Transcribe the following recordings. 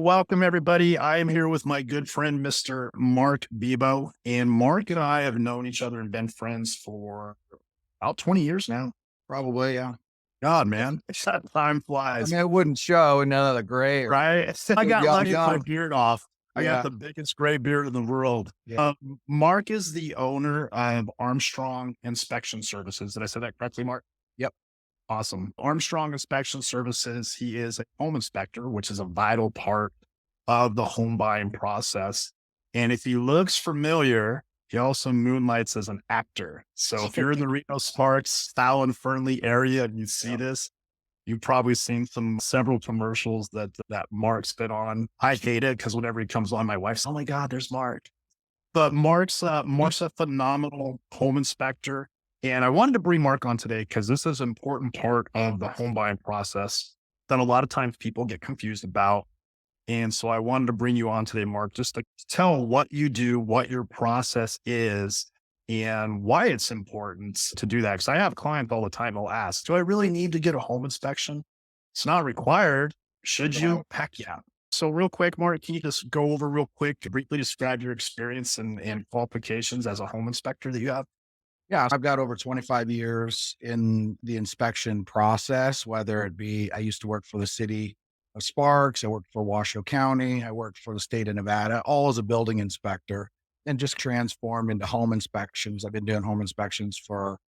Welcome, everybody. I am here with my good friend, Mr. Marc Bebout. And Mark and I have known each other and been friends for about 20 years now. Probably, yeah. God, man, time I flies, mean, it wouldn't show none of the gray or right? I we'd be got all lucky with my young. beard off. I got Yeah, the biggest gray beard in the world. yeah. Mark is the owner of Armstrong Inspection Services. Did I say that correctly, Mark? Yep. Awesome. Armstrong Inspection Services. He is a home inspector, which is a vital part of the home buying process. And if he looks familiar, he also moonlights as an actor. So if you're in the Reno Sparks, Fallon Fernley area and you see Yep. this, you've probably seen several commercials that Mark's been on. I hate it because whenever he comes on, my wife's, oh my God, there's Mark. But Mark's a phenomenal home inspector. And I wanted to bring Mark on today because this is an important part of the home buying process that a lot of times people get confused about. And so I wanted to bring you on today, Mark, just to tell what you do, what your process is, and why it's important to do that. Because I have clients all the time who'll ask, do I really need to get a home inspection? It's not required. Should you? Heck yeah. So real quick, Mark, can you just go over real quick to briefly describe your experience and qualifications as a home inspector that you have? Yeah, I've got over 25 years in the inspection process, whether it be I used to work for the city of Sparks, I worked for Washoe County, I worked for the state of Nevada, all as a building inspector, and just transformed into home inspections. I've been doing home inspections for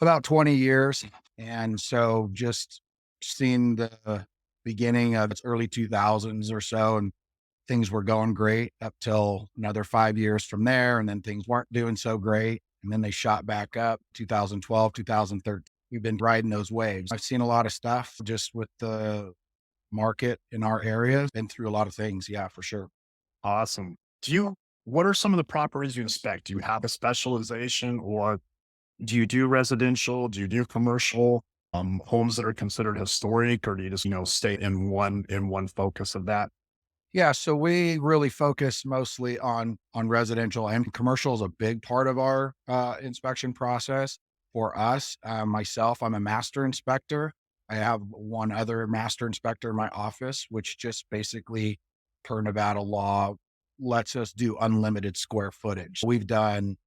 about 20 years. And so just seeing the beginning of its early 2000s or so, and things were going great up till another 5 years from there. And then things weren't doing so great. And then they shot back up 2012, 2013. We've been riding those waves. I've seen a lot of stuff just with the market in our area, been through a lot of things. Yeah, for sure. Awesome. What are some of the properties you inspect? Do you have a specialization or do you do residential? Do you do commercial? Homes that are considered historic, or do you just, stay in one focus of that? Yeah, so we really focus mostly on residential, and commercial is a big part of our inspection process for us. Myself, I'm a master inspector. I have one other master inspector in my office, which just basically, per Nevada law, lets us do unlimited square footage. We've done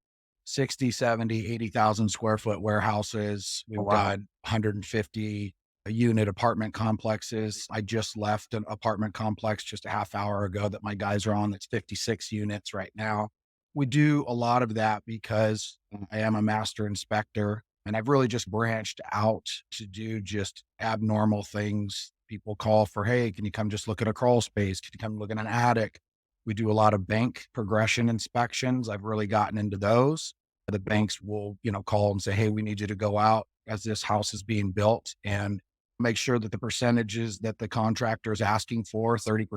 60, 70, 80,000 square foot warehouses. Oh, We've wow. done 150 unit apartment complexes. I just left an apartment complex just a half hour ago that my guys are on. That's 56 units right now. We do a lot of that because I am a master inspector, and I've really just branched out to do just abnormal things. People call for, hey, can you come just look at a crawl space? Can you come look at an attic? We do a lot of bank progression inspections. I've really gotten into those. The banks will, call and say, hey, we need you to go out as this house is being built and make sure that the percentages that the contractor is asking for, 30%,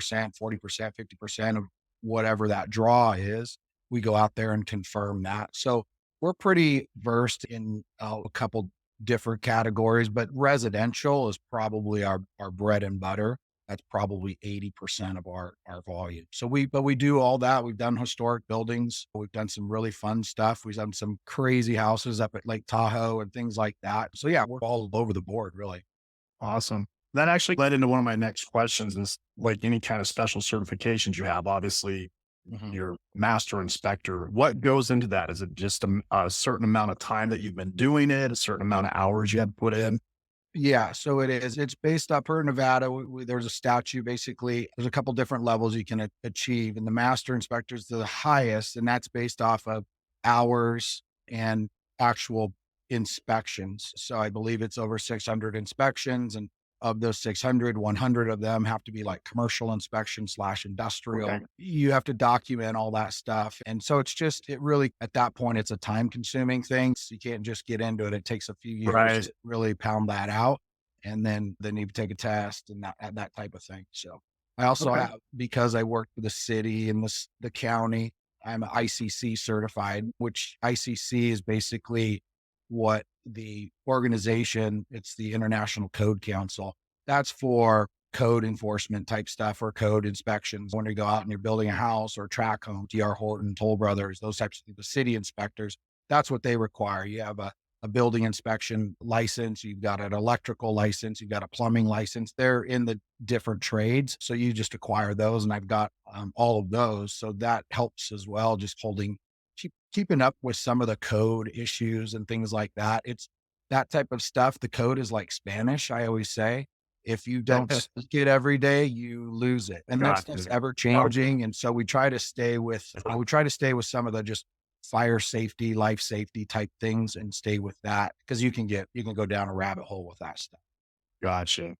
40%, 50% of whatever that draw is, we go out there and confirm that. So we're pretty versed in a couple different categories, but residential is probably our bread and butter. That's probably 80% of our volume. But we do all that. We've done historic buildings. We've done some really fun stuff. We've done some crazy houses up at Lake Tahoe and things like that. So yeah, we're all over the board, really. Awesome. That actually led into one of my next questions is like any kind of special certifications you have. Obviously, Mhm. your master inspector. What goes into that? Is it just a certain amount of time that you've been doing it, a certain amount of hours you had put in? Yeah, so it is. It's based up per Nevada. There's a statute. Basically, there's a couple different levels you can achieve, and the master inspector is the highest, and that's based off of hours and actual inspections. So I believe it's over 600 inspections, and of those 600, 100 of them have to be like commercial inspection slash Okay. industrial. You have to document all that stuff, and so it really at that point it's a time consuming thing. So you can't just get into it. It takes a few years Right. to really pound that out, and then you take a test and that type of thing. So I also Okay. have, because I work for the city and the county, I'm ICC certified, which ICC is basically what the organization, it's the International Code Council. That's for code enforcement type stuff or code inspections. When you go out and you're building a house or a track home, DR Horton, Toll Brothers, those types of things, the city inspectors, that's what they require. You have a a building inspection license, you've got an electrical license, you've got a plumbing license. They're in the different trades. So you just acquire those. And I've got all of those. So that helps as well, just keeping up with some of the code issues and things like that. It's that type of stuff. The code is like Spanish, I always say. If you don't speak it every day, you lose it. And that's Gotcha. just ever changing. And so we try to stay with some of the just fire safety, life safety type things and stay with that because you can go down a rabbit hole with that stuff. Gotcha.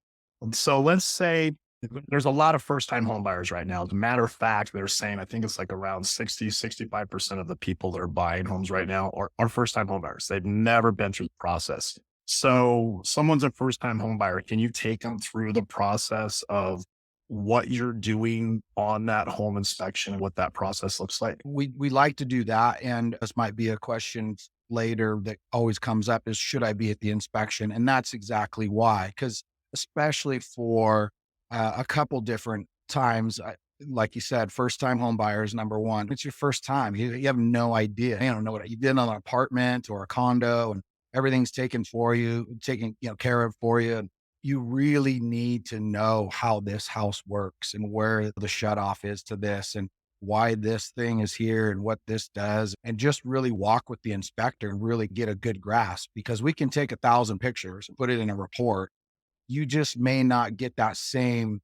So let's say there's a lot of first time home buyers right now. As a matter of fact, they're saying, I think it's like around 65% of the people that are buying homes right now are first time home buyers. They've never been through the process. So someone's a first time home buyer. Can you take them through the process of what you're doing on that home inspection and what that process looks like? We like to do that. And this might be a question later that always comes up is should I be at the inspection? And that's exactly why, because especially for a couple different times, like you said, first time home buyers, number one, it's your first time. You have no idea. You don't know what you've been on an apartment or a condo and everything's taken for you, taken, care of for you. And you really need to know how this house works and where the shut off is to this and why this thing is here and what this does, and just really walk with the inspector and really get a good grasp because we can take 1,000 pictures and put it in a report. You just may not get that same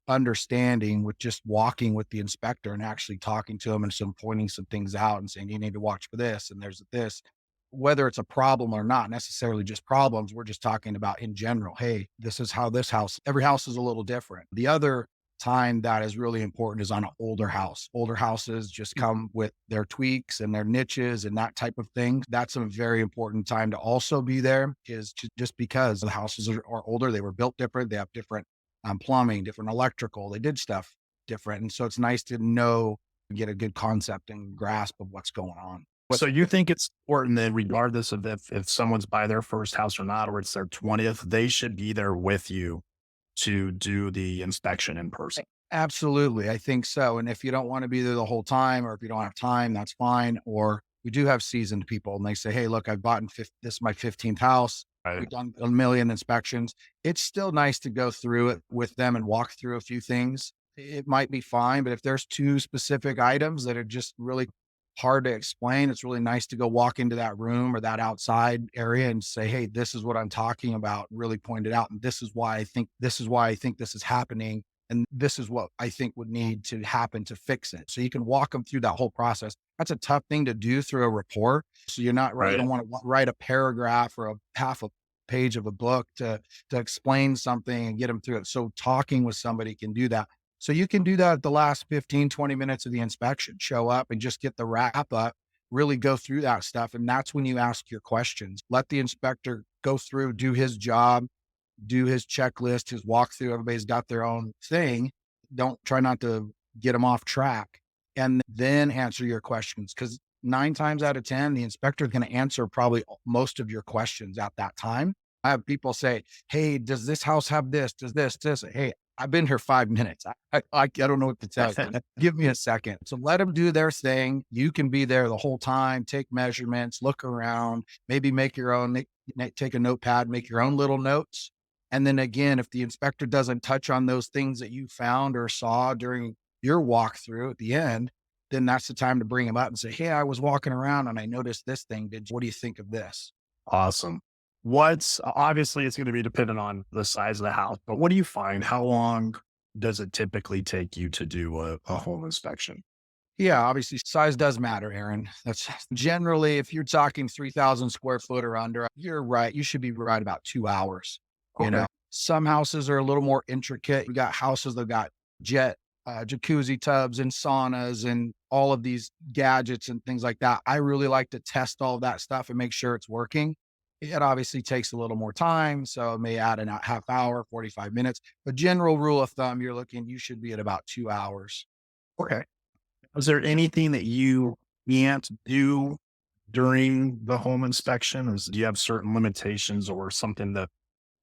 understanding with just walking with the inspector and actually talking to him and some pointing some things out and saying, you need to watch for this. And there's this, whether it's a problem or not necessarily just problems. We're just talking about in general. Hey, this is how this house, every house is a little different. The other time that is really important is on an older house. Older houses just come with their tweaks and their niches and that type of thing. That's a very important time to also be there just because the houses are older. They were built different. They have different plumbing, different electrical. They did stuff different. And so it's nice to know, get a good concept and grasp of what's going on. So you think it's important that regardless of if someone's buy their first house or not, or it's their 20th, they should be there with you to do the inspection in person. Absolutely. I think so. And if you don't want to be there the whole time, or if you don't have time, that's fine. Or we do have seasoned people and they say, hey, look, I've bought this is my 15th house. Right. We've done a million inspections. It's still nice to go through it with them and walk through a few things. It might be fine, but if there's two specific items that are just really hard to explain, it's really nice to go walk into that room or that outside area and say, hey, this is what I'm talking about, really point it out. And this is why I think this is happening. And this is what I think would need to happen to fix it. So you can walk them through that whole process. That's a tough thing to do through a report. So you're not right. You Right. don't want to write a paragraph or a half a page of a book to explain something and get them through it. So talking with somebody can do that. So you can do that at the last 15, 20 minutes of the inspection, show up and just get the wrap up, really go through that stuff. And that's when you ask your questions. Let the inspector go through, do his job, do his checklist, his walkthrough. Everybody's got their own thing. Don't try not to get them off track and then answer your questions. Cause 9 times out of 10, the inspector is going to answer probably most of your questions at that time. I have people say, hey, does this house have this? Does this? Hey, I've been here 5 minutes. I don't know what to tell you. Give me a second. So let them do their thing. You can be there the whole time, take measurements, look around, maybe make your own, take a notepad, make your own little notes. And then again, if the inspector doesn't touch on those things that you found or saw during your walkthrough at the end, then that's the time to bring them up and say, hey, I was walking around and I noticed this thing. What do you think of this? Awesome. What's obviously it's going to be dependent on the size of the house, but what do you find? How long does it typically take you to do a home inspection? Yeah, obviously size does matter, Aaron. That's generally, if you're talking 3,000 square foot or under, you're right. You should be right about 2 hours. Okay. Some houses are a little more intricate. We got houses that got jet jacuzzi tubs and saunas and all of these gadgets and things like that. I really like to test all of that stuff and make sure it's working. It obviously takes a little more time. So it may add a half hour, 45 minutes, but general rule of thumb, you should be at about 2 hours. Okay. Is there anything that you can't do during the home inspection? Or do you have certain limitations or something that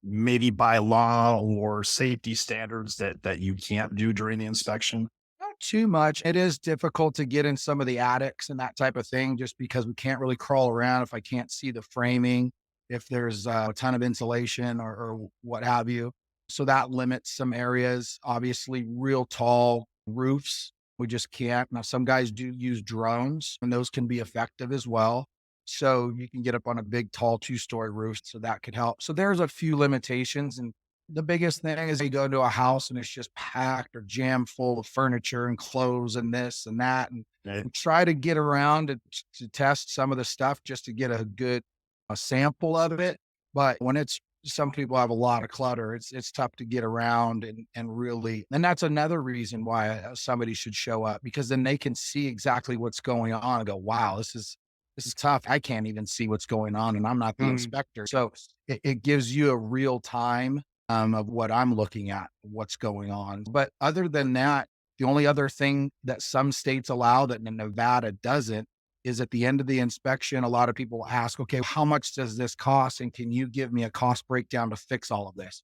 maybe by law or safety standards that you can't do during the inspection? Not too much. It is difficult to get in some of the attics and that type of thing, just because we can't really crawl around if I can't see the framing. if there's a ton of insulation or what have you. So that limits some areas. Obviously, real tall roofs, we just can't. Now, some guys do use drones, and those can be effective as well. So you can get up on a big, tall 2-story roof. So that could help. So there's a few limitations. And the biggest thing is you go to a house and it's just packed or jammed full of furniture and clothes and this and that. Right. And try to get around to test some of the stuff just to get a good a sample of it. But when it's some people have a lot of clutter, it's tough to get around and really, and that's another reason why somebody should show up, because then they can see exactly what's going on and go, wow, this is tough. I can't even see what's going on and I'm not the Mm, inspector. So it gives you a real time of what I'm looking at, what's going on. But other than that, the only other thing that some states allow that Nevada doesn't is at the end of the inspection, a lot of people ask, okay, how much does this cost? And can you give me a cost breakdown to fix all of this?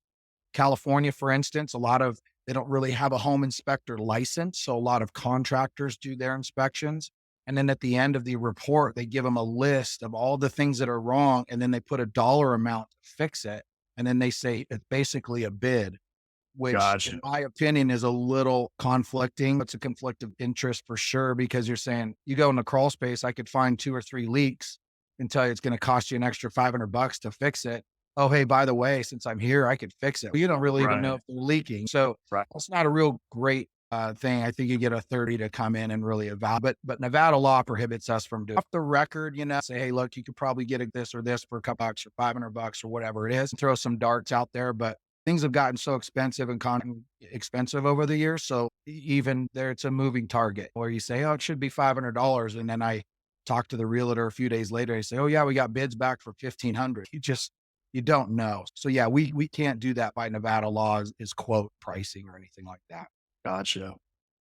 California, for instance, they don't really have a home inspector license. So a lot of contractors do their inspections. And then at the end of the report, they give them a list of all the things that are wrong. And then they put a dollar amount to fix it. And then they say it's basically a bid, which gotcha. in my opinion is a little conflicting. It's a conflict of interest for sure, because you're saying you go in the crawl space, I could find 2 or 3 leaks and tell you it's going to cost you an extra $500 to fix it. Oh, hey, by the way, since I'm here, I could fix it. Well, you don't really even know Right. if they're leaking. So Right. it's not a real great thing. I think you get a 30 to come in and really evaluate, but Nevada law prohibits us from doing off the record, say, hey, look, you could probably get this or this for a couple bucks or $500 or whatever it is, and throw some darts out there. But things have gotten so expensive and expensive over the years. So even there, it's a moving target where you say, oh, it should be $500. And then I talk to the realtor a few days later. I say, oh yeah, we got bids back for 1,500. You don't know. So yeah, we can't do that by Nevada law is quote pricing or anything like that. Gotcha.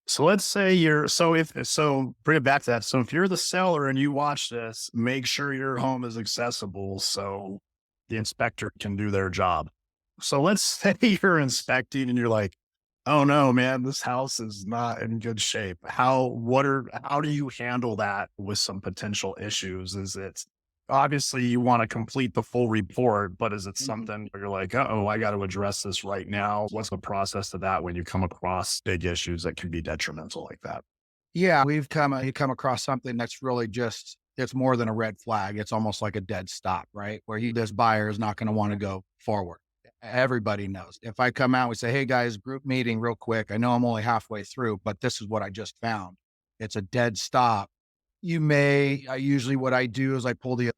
So let's say so bring it back to that. So if you're the seller and you watch this, make sure your home is accessible so the inspector can do their job. So let's say you're inspecting and you're like, oh no, man, this house is not in good shape. How do you handle that with some potential issues? Is it obviously you want to complete the full report, but is it Mhm. something where you're like, oh, I got to address this right now? What's the process to that when you come across big issues that can be detrimental like that? Yeah, you come across something that's really just it's more than a red flag. It's almost like a dead stop, right? Where this buyer is not going to want to go forward. Everybody knows. If I come out, we say, "Hey guys, group meeting real quick. I know I'm only halfway through, but this is what I just found." It's a dead stop. Usually what I do is I pull the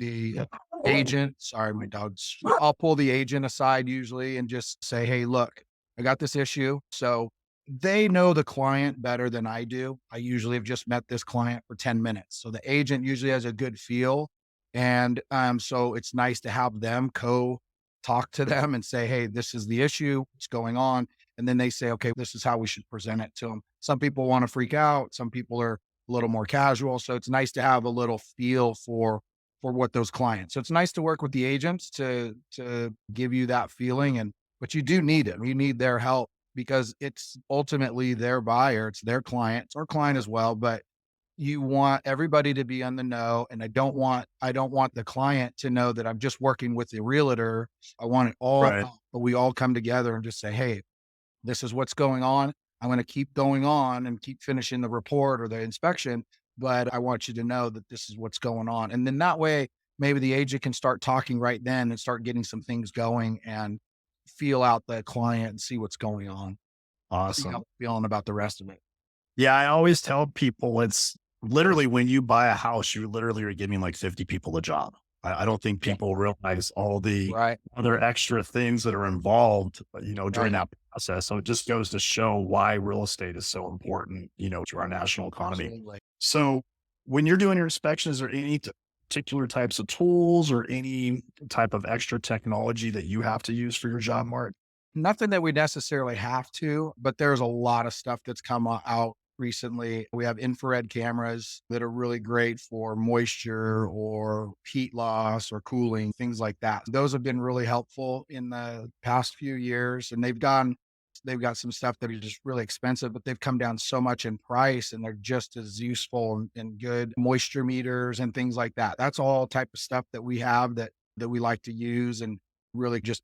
agent. Sorry, my dog's. I'll pull the agent aside usually and just say, "Hey, look, I got this issue. So they know the client better than I do. I usually have just met this client for 10 minutes. So the agent usually has a good feel. And so it's nice to have them talk to them and say, hey, this is the issue, what's going on. And then they say, okay, this is how we should present it to them. Some people want to freak out. Some people are a little more casual. So it's nice to have a little feel for what those clients. So it's nice to work with the agents to give you that feeling. But you do need it. You need their help because it's ultimately their buyer, it's their client, it's our client as well, but you want everybody to be on the know. And I don't want the client to know that I'm just working with the realtor. I want it all, Right. but we all come together and just say, hey, this is what's going on. I'm going to keep going on and keep finishing the report or the inspection, but I want you to know that this is what's going on. And then that way, maybe the agent can start talking right then and start getting some things going and feel out the client and see what's going on, see how Awesome. they're feeling about the rest of it. Yeah, I always tell people it's literally when you buy a house, you literally are giving like 50 people a job. I don't think Yeah. people realize all the Right. other extra things that are involved, during Right. that process. So it just goes to show why real estate is so important, to our national economy. Absolutely. So when you're doing your inspections, is there any particular types of tools or any type of extra technology that you have to use for your job, Mark? Nothing that we necessarily have to, but there's a lot of stuff that's come out recently. We have infrared cameras that are really great for moisture or heat loss or cooling, things like that. Those have been really helpful in the past few years, and they've got some stuff that is just really expensive, but they've come down so much in price and they're just as useful and good moisture meters and things like that. That's all type of stuff that we have that we like to use, and really just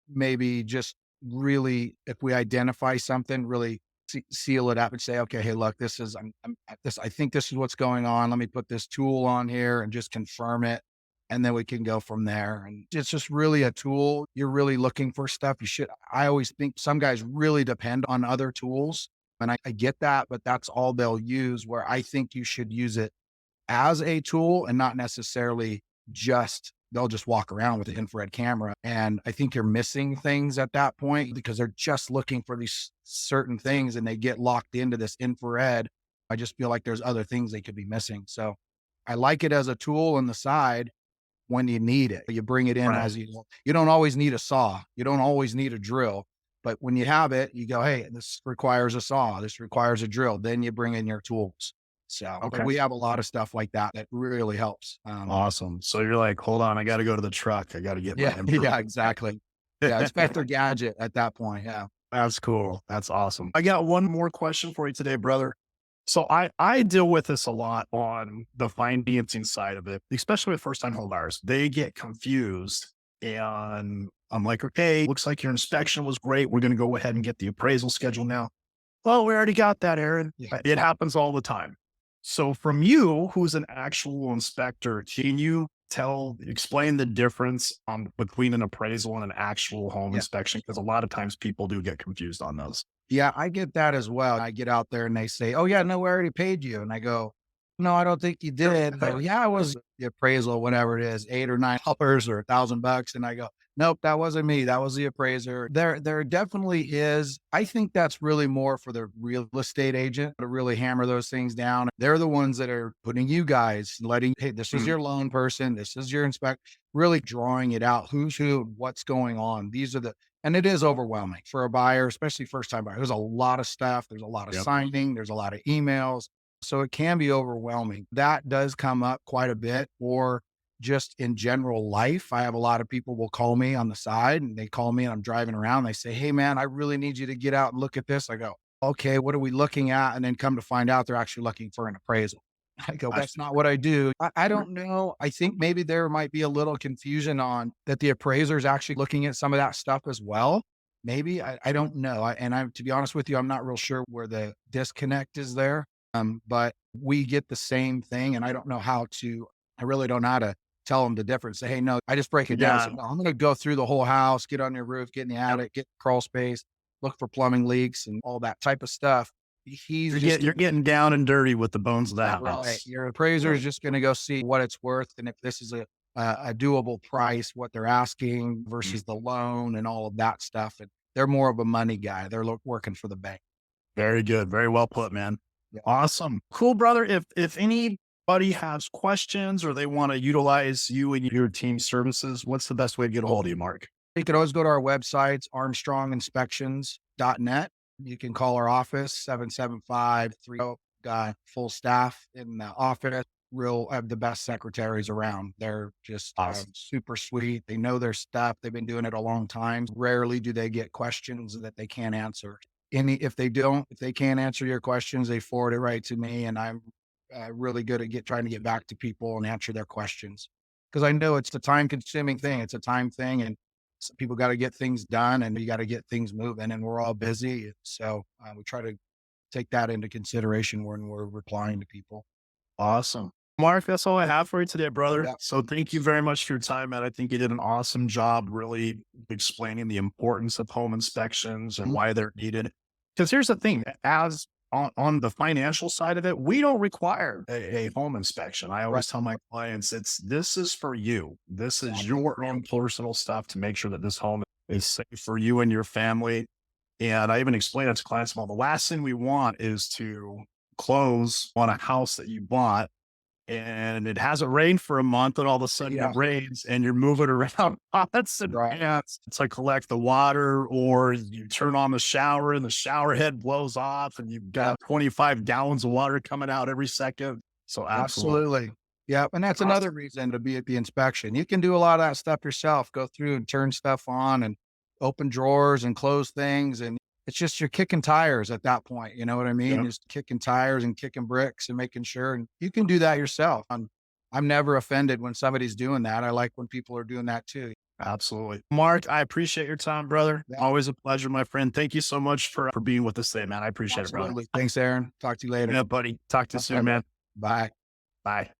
maybe just really, if we identify something, really seal it up and say, okay, hey, look, this is, I'm at this, I think this is what's going on. Let me put this tool on here and just confirm it. And then we can go from there. And it's just really a tool. You're really looking for stuff. I always think some guys really depend on other tools. And I get that, but that's all they'll use, where I think you should use it as a tool and not necessarily they'll just walk around with the infrared camera. And I think you're missing things at that point because they're just looking for these certain things and they get locked into this infrared. I just feel like there's other things they could be missing. So I like it as a tool on the side when you need it. You bring it in Right. as you don't always need a saw. You don't always need a drill. But when you have it, you go, hey, this requires a saw. This requires a drill. Then you bring in your tools. So, but Okay. we have a lot of stuff like that that really helps. Awesome. So you're like, hold on, I got to go to the truck. I got to get my Yeah, info. yeah, exactly. Yeah, it's Inspector Gadget at that point. Yeah. That's cool. That's awesome. I got one more question for you today, brother. So I deal with this a lot on the financing side of it, especially with first time home buyers. They get confused and I'm like, okay, looks like your inspection was great. We're going to go ahead and get the appraisal schedule now. Well, we already got that, Aaron. Yeah. It happens all the time. So from you, who's an actual inspector, can you explain the difference between an appraisal and an actual home Yeah. inspection? Because a lot of times people do get confused on those. Yeah, I get that as well. I get out there and they say, "Oh yeah, no, we already paid you." And I go, "No, I don't think you did." They go, "Yeah, it was the appraisal, whatever it is, $8 or $9 or $1,000." And I go, "Nope, that wasn't me. That was the appraiser." There definitely is. I think that's really more for the real estate agent to really hammer those things down. They're the ones that are putting you guys, letting, hey, this is Mm, your loan person, this is your inspector, really drawing it out. Who's who, what's going on. These are the and it is overwhelming for a buyer, especially first time buyer. There's a lot of stuff. There's a lot of yep. signing. There's a lot of emails. So it can be overwhelming. That does come up quite a bit, or just in general life. I have a lot of people will call me on the side and they call me and I'm driving around. They say, "Hey man, I really need you to get out and look at this." I go, "Okay, what are we looking at?" And then come to find out they're actually looking for an appraisal. I go, I "That's see. not what I do." I don't know. I think maybe there might be a little confusion on that the appraiser is actually looking at some of that stuff as well. Maybe I don't know. To be honest with you, I'm not real sure where the disconnect is there. But we get the same thing, and I don't know how to. I really don't know how to tell them the difference. Say, "Hey, no," I just break it down. Yeah. So, no, I'm going to go through the whole house, get on your roof, get in the Yep. attic, get crawl space, look for plumbing leaks and all that type of stuff. He's just You're getting down and dirty with the bones of the right. house. Your appraiser Yep. is just going to go see what it's worth, and if this is a doable price, what they're asking Mm, versus the loan and all of that stuff. And they're more of a money guy. They're working for the bank. very good. Very well put, man. Yeah. Awesome. Cool, brother. If anybody has questions or they want to utilize you and your team services, what's the best way to get a hold of you, Mark? You could always go to our websites, armstronginspections.net. You can call our office, 775-30. Got full staff in the office. Real have the best secretaries around. They're just Awesome. super sweet. They know their stuff. They've been doing it a long time. Rarely do they get questions that they can't answer. If they can't answer your questions, they forward it right to me, and I'm really good at trying to get back to people and answer their questions because I know it's a time consuming thing. It's a time thing, and people got to get things done, and you got to get things moving, and we're all busy. So we try to take that into consideration when we're replying to people. Awesome. Mark, that's all I have for you today, brother. Yeah. So thank you very much for your time, man. I think you did an awesome job really explaining the importance of home inspections and Mhm. why they're needed. Because here's the thing, as on the financial side of it, we don't require a home inspection. I Right. always tell my clients, this is for you. This is Exactly. your own personal stuff to make sure that this home is safe for you and your family. And I even explain it to clients, well, the last thing we want is to close on a house that you bought and it hasn't rained for a month and all of a sudden Yeah. it rains and you're moving around pots and Right. pans to collect the water, or you turn on the shower and the shower head blows off and you've Yeah. got 25 gallons of water coming out every second. So absolutely. Absolutely. Yeah. And that's another Awesome. reason to be at the inspection. You can do a lot of that stuff yourself, go through and turn stuff on and open drawers and close things. And it's just you're kicking tires at that point. You know what I mean? Yep. Just kicking tires and kicking bricks and making sure. And you can do that yourself. I'm never offended when somebody's doing that. I like when people are doing that too. Absolutely. Mark, I appreciate your time, brother. Yeah, Always a pleasure, my friend. Thank you so much for being with us today, man. I appreciate it, brother. absolutely. Thanks, Aaron. Talk to you later. Yeah, buddy. Talk to you All soon, right. man. Bye. Bye.